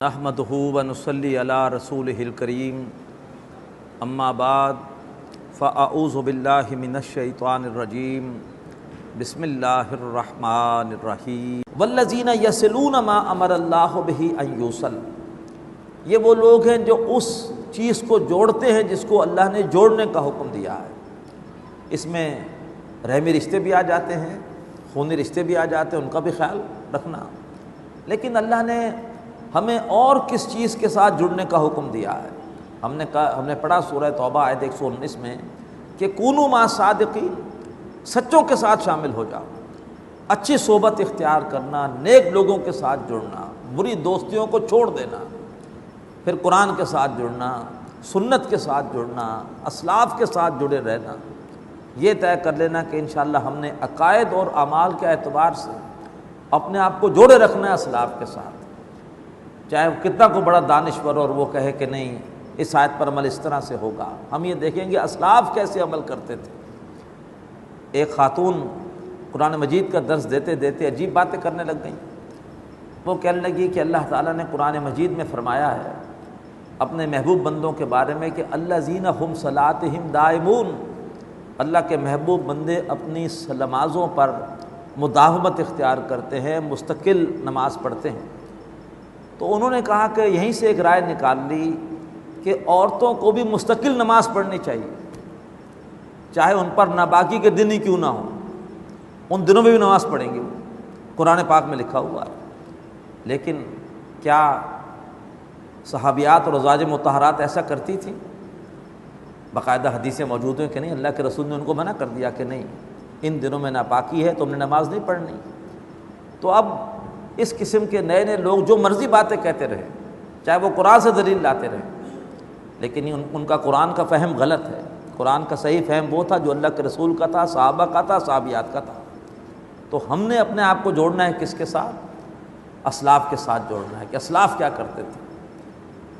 نحمدہ ونصلی علی رسولہ الکریم اما بعد فاعوذ باللہ من الشیطان الرجیم بسم اللہ الرحمن الرحیم والذین یصلون ما امر اللہ بہ ان یوصل، یہ وہ لوگ ہیں جو اس چیز کو جوڑتے ہیں جس کو اللہ نے جوڑنے کا حکم دیا ہے۔ اس میں رحمی رشتے بھی آ جاتے ہیں، خونی رشتے بھی آ جاتے ہیں، ان کا بھی خیال رکھنا، لیکن اللہ نے ہمیں اور کس چیز کے ساتھ جڑنے کا حکم دیا ہے۔ ہم نے پڑھا سورہ توبہ آیت 119 میں کہ کونوا مع صادقین، سچوں کے ساتھ شامل ہو جاؤ، اچھی صحبت اختیار کرنا، نیک لوگوں کے ساتھ جڑنا، بری دوستیوں کو چھوڑ دینا، پھر قرآن کے ساتھ جڑنا، سنت کے ساتھ جڑنا، اسلاف کے ساتھ جڑے رہنا، یہ طے کر لینا کہ انشاءاللہ ہم نے عقائد اور اعمال کے اعتبار سے اپنے آپ کو جوڑے رکھنا ہے اسلاف کے ساتھ، چاہے وہ کتنا کو بڑا دانشور اور وہ کہے کہ نہیں اس آیت پر عمل اس طرح سے ہوگا۔ ہم یہ دیکھیں گے اسلاف کیسے عمل کرتے تھے۔ ایک خاتون قرآن مجید کا درس دیتے دیتے عجیب باتیں کرنے لگ گئیں۔ وہ کہنے لگی کہ اللہ تعالیٰ نے قرآن مجید میں فرمایا ہے اپنے محبوب بندوں کے بارے میں کہ الذین ھم صلاتہم دائمون، اللہ کے محبوب بندے اپنی نمازوں پر مداومت اختیار کرتے ہیں، مستقل نماز پڑھتے ہیں۔ تو انہوں نے کہا کہ یہیں سے ایک رائے نکال لی کہ عورتوں کو بھی مستقل نماز پڑھنی چاہیے، چاہے ان پر ناپاکی کے دن ہی کیوں نہ ہوں، ان دنوں میں بھی نماز پڑھیں گے، قرآن پاک میں لکھا ہوا ہے۔ لیکن کیا صحابیات اور ازواج مطہرات ایسا کرتی تھیں؟ باقاعدہ حدیثیں موجود ہیں کہ نہیں، اللہ کے رسول نے ان کو منع کر دیا کہ نہیں ان دنوں میں ناپاکی ہے، تم نے نماز نہیں پڑھنی۔ تو اب اس قسم کے نئے نئے لوگ جو مرضی باتیں کہتے رہے، چاہے وہ قرآن سے دلیل لاتے رہے، لیکن ان کا قرآن کا فہم غلط ہے۔ قرآن کا صحیح فہم وہ تھا جو اللہ کے رسول کا تھا، صحابہ کا تھا، صحابیات کا تھا۔ تو ہم نے اپنے آپ کو جوڑنا ہے کس کے ساتھ؟ اسلاف کے ساتھ جوڑنا ہے کہ اسلاف کیا کرتے تھے۔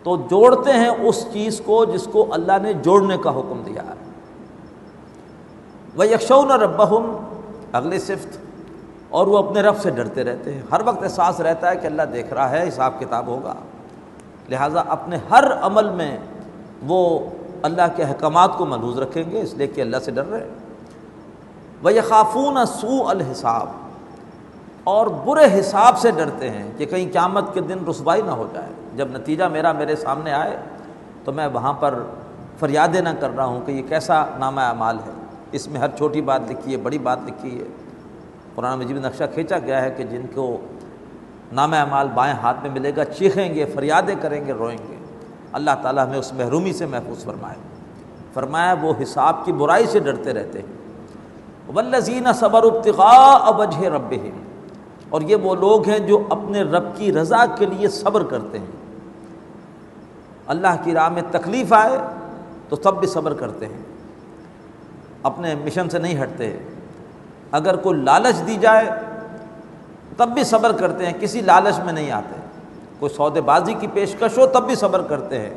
تو جوڑتے ہیں اس چیز کو جس کو اللہ نے جوڑنے کا حکم دیا ہے۔ وَيَخْشَوْنَ رَبَّهُمْ، اگلی صفت، اور وہ اپنے رب سے ڈرتے رہتے ہیں۔ ہر وقت احساس رہتا ہے کہ اللہ دیکھ رہا ہے، حساب کتاب ہوگا، لہٰذا اپنے ہر عمل میں وہ اللہ کے احکامات کو ملحوظ رکھیں گے، اس لیے کہ اللہ سے ڈر رہے ہیں۔ وَيَخَافُونَ سُوءَ الْحِسَابِ، اور برے حساب سے ڈرتے ہیں کہ کہیں قیامت کے دن رسوائی نہ ہو جائے۔ جب نتیجہ میرے سامنے آئے تو میں وہاں پر فریادیں نہ کر رہا ہوں کہ یہ کیسا نامہ اعمال ہے، اس میں ہر چھوٹی بات لکھی ہے، بڑی بات لکھی ہے۔ قرآن مجید میں نقشہ کھینچا گیا ہے کہ جن کو نامہ اعمال بائیں ہاتھ میں ملے گا چیخیں گے، فریادیں کریں گے، روئیں گے۔ اللہ تعالیٰ ہمیں اس محرومی سے محفوظ فرمائے۔ فرمایا وہ حساب کی برائی سے ڈرتے رہتے ہیں۔ والذین صبروا ابتغاء وجہ ربہم، اور یہ وہ لوگ ہیں جو اپنے رب کی رضا کے لیے صبر کرتے ہیں۔ اللہ کی راہ میں تکلیف آئے تو تب بھی صبر کرتے ہیں، اپنے مشن سے نہیں ہٹتے ہیں۔ اگر کوئی لالچ دی جائے تب بھی صبر کرتے ہیں، کسی لالچ میں نہیں آتے۔ کوئی سودے بازی کی پیشکش ہو تب بھی صبر کرتے ہیں،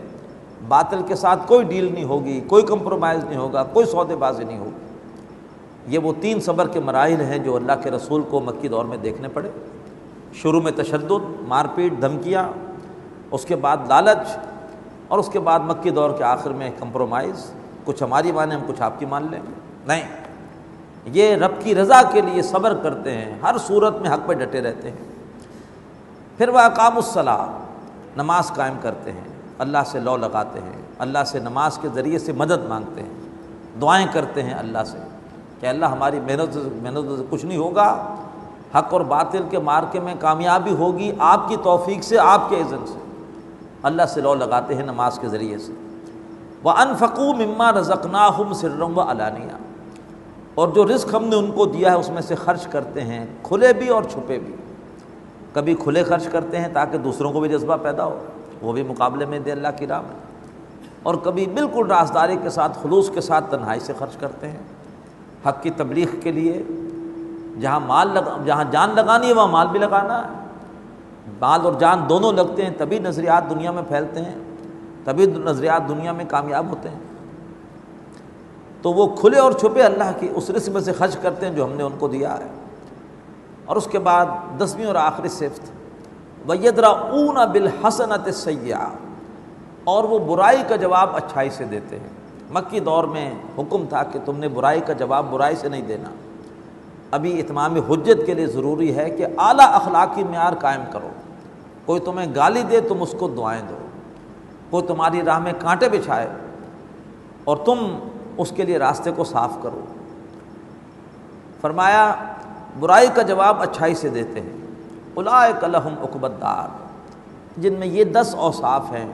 باطل کے ساتھ کوئی ڈیل نہیں ہوگی، کوئی کمپرومائز نہیں ہوگا، کوئی سودے بازی نہیں ہوگی۔ یہ وہ 3 صبر کے مراحل ہیں جو اللہ کے رسول کو مکی دور میں دیکھنے پڑے۔ شروع میں تشدد، مار پیٹ، دھمکیاں، اس کے بعد لالچ، اور اس کے بعد مکی دور کے آخر میں کمپرومائز، کچھ ہماری مانیں ہم کچھ آپ کی مان لیں گے، نہیں، یہ رب کی رضا کے لیے صبر کرتے ہیں، ہر صورت میں حق پہ ڈٹے رہتے ہیں۔ پھر وہ اقاموا الصلاۃ، نماز قائم کرتے ہیں، اللہ سے لو لگاتے ہیں، اللہ سے نماز کے ذریعے سے مدد مانگتے ہیں، دعائیں کرتے ہیں اللہ سے کہ اللہ ہماری محنت سے کچھ نہیں ہوگا، حق اور باطل کے معرکے میں کامیابی ہوگی آپ کی توفیق سے، آپ کے اذن سے۔ اللہ سے لو لگاتے ہیں نماز کے ذریعے سے۔ وَأَنفَقُوا مِمَّا رَزَقْنَاهُمْ سِرًّا وَعَلَانِيَةً، اور جو رزق ہم نے ان کو دیا ہے اس میں سے خرچ کرتے ہیں، کھلے بھی اور چھپے بھی۔ کبھی کھلے خرچ کرتے ہیں تاکہ دوسروں کو بھی جذبہ پیدا ہو، وہ بھی مقابلے میں دے اللہ کی راہ میں، اور کبھی بالکل رازداری کے ساتھ، خلوص کے ساتھ تنہائی سے خرچ کرتے ہیں، حق کی تبلیغ کے لیے۔ جہاں جان لگانی ہے وہاں مال بھی لگانا ہے، مال اور جان دونوں لگتے ہیں تبھی نظریات دنیا میں پھیلتے ہیں، تبھی نظریات دنیا میں کامیاب ہوتے ہیں۔ تو وہ کھلے اور چھپے اللہ کی اس رزق میں سے خرچ کرتے ہیں جو ہم نے ان کو دیا ہے۔ اور اس کے بعد 10ویں اور آخری صفت، وَيَدْرَؤُونَ بِالْحَسَنَةِ السَّيِّئَةَ، اور وہ برائی کا جواب اچھائی سے دیتے ہیں۔ مکی دور میں حکم تھا کہ تم نے برائی کا جواب برائی سے نہیں دینا۔ ابھی اتمام حجت کے لیے ضروری ہے کہ اعلیٰ اخلاقی معیار قائم کرو۔ کوئی تمہیں گالی دے تم اس کو دعائیں دو، کوئی تمہاری راہ میں کانٹے بچھائے اور تم اس کے لیے راستے کو صاف کرو۔ فرمایا برائی کا جواب اچھائی سے دیتے ہیں۔ اولئک لہم عقبی الدار، جن میں یہ 10 اوصاف ہیں،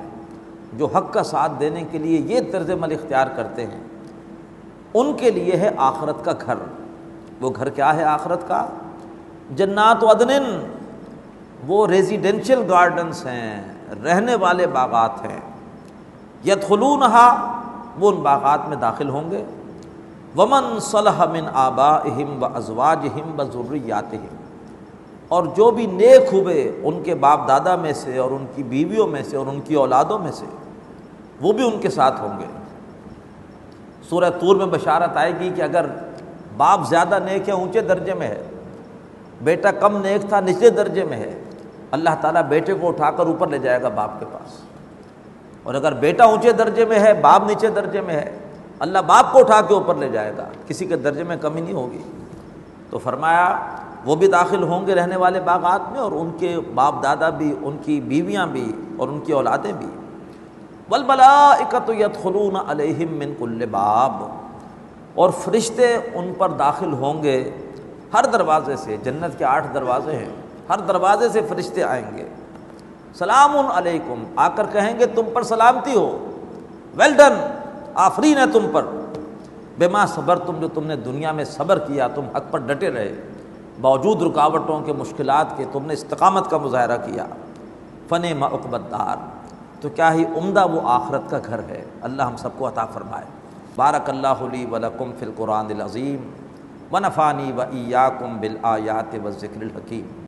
جو حق کا ساتھ دینے کے لیے یہ طرز عمل اختیار کرتے ہیں، ان کے لیے ہے آخرت کا گھر۔ وہ گھر کیا ہے آخرت کا؟ جنات عدن، وہ ریزیڈینشل گارڈنز ہیں، رہنے والے باغات ہیں۔ یدخلونہا، وہ ان باغات میں داخل ہوں گے۔ ومن صلح من آبائہم وازواجہم وذریاتہم، اور جو بھی نیک ہوئے ان کے باپ دادا میں سے اور ان کی بیویوں میں سے اور ان کی اولادوں میں سے، وہ بھی ان کے ساتھ ہوں گے۔ سورہ طور میں بشارت آئے گی کہ اگر باپ زیادہ نیک ہے، اونچے درجے میں ہے، بیٹا کم نیک تھا، نچلے درجے میں ہے، اللہ تعالیٰ بیٹے کو اٹھا کر اوپر لے جائے گا باپ کے پاس۔ اور اگر بیٹا اونچے درجے میں ہے، باپ نیچے درجے میں ہے، اللہ باپ کو اٹھا کے اوپر لے جائے گا، کسی کے درجے میں کمی نہیں ہوگی۔ تو فرمایا وہ بھی داخل ہوں گے رہنے والے باغات میں، اور ان کے باپ دادا بھی، ان کی بیویاں بھی اور ان کی اولادیں بھی۔ والملائکۃ یدخلون علیہم من کل باب، اور فرشتے ان پر داخل ہوں گے ہر دروازے سے۔ جنت کے 8 دروازے ہیں، ہر دروازے سے فرشتے آئیں گے۔ سلام علیکم، آ کر کہیں گے تم پر سلامتی ہو، ویل ڈن، آفرین ہے تم پر، بما صبرتم، جو تم نے دنیا میں صبر کیا، تم حق پر ڈٹے رہے، باوجود رکاوٹوں کے، مشکلات کے، تم نے استقامت کا مظاہرہ کیا۔ فنعم عقبی الدار، تو کیا ہی عمدہ وہ آخرت کا گھر ہے۔ اللہ ہم سب کو عطا فرمائے۔ بارک اللہ لی ولکم فی القرآن العظیم ونفعنی وإیاکم بالآیات والذکر الحکیم۔